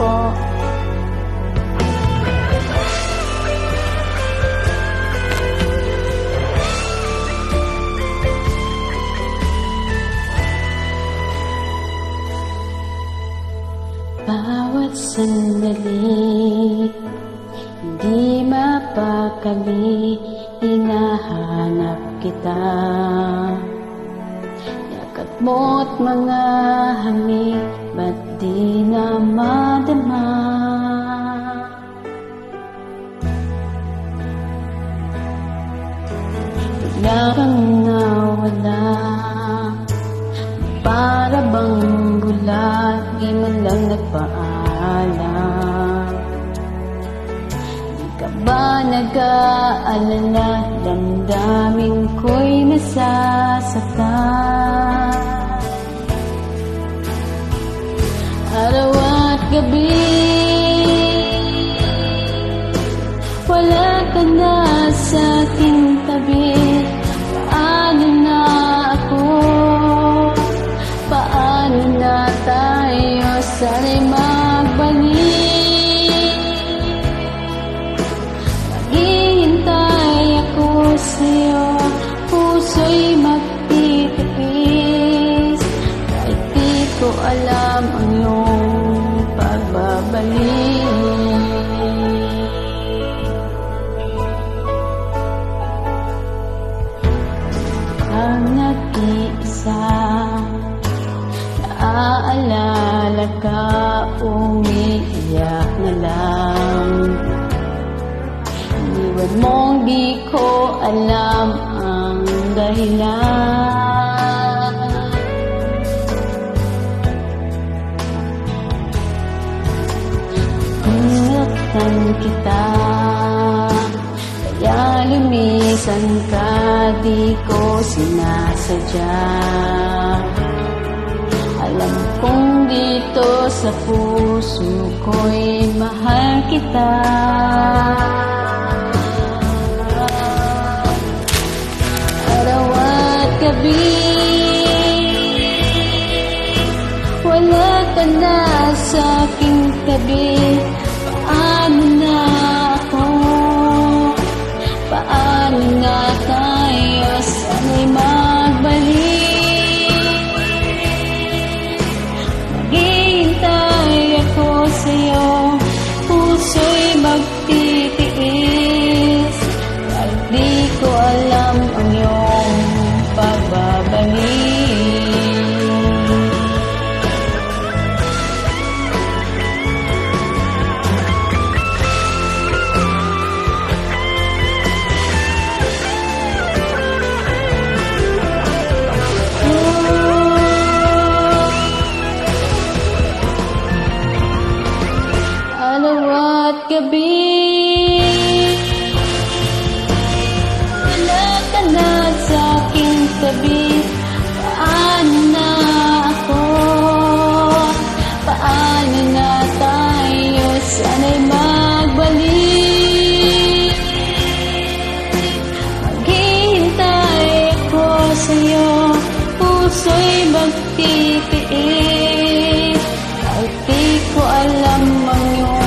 po. Bawat sandali, hindi mapakali, hinahanap kita. Yakap mo't mga hamig, ba't di na madama? Bigla kang nawala, para bang gulat, di man lang nagpaalam. Di ka ba nag-aalala, damdamin ko'y nasasaktan? Araw at gabi, wala ka na sa aking tabi. Paano na ako? Paano na tayo? Sana'y magbalik. Maghihintay ako sa'yo, puso'y magtitipis. Kahit di ko alam ang iyong pagbabalik. Ang nag-iisa, naaalala ka, umiiyak na lang. Iniwan mong di ko alam ang dahilan. Pinaktan kita, kaya lumisan ka, di ko sinasadya. Alam kong dito sa puso ko'y mahal kita. Araw at gabi, wala ka na sa aking tabi. Paano na ako? Paano na tayo? Sana'y magbalik. Maghihintay ako sa'yo, puso'y magtitiis. Kahit di ko alam ang iyong pagbabalik. Gabi, wala ka na sa aking tabi. Paano na ako? Paano na tayo? Sana'y magbalik. Maghihintay ako sa'yo, puso'y magtitiis. Kahit di ko alam ang iyong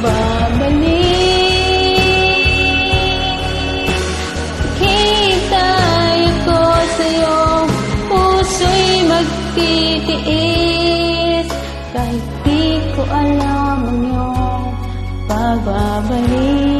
babalik. Hintay ako sa'yo, puso'y magtitiis. Kahit di ko alam ang iyong pagbabalik.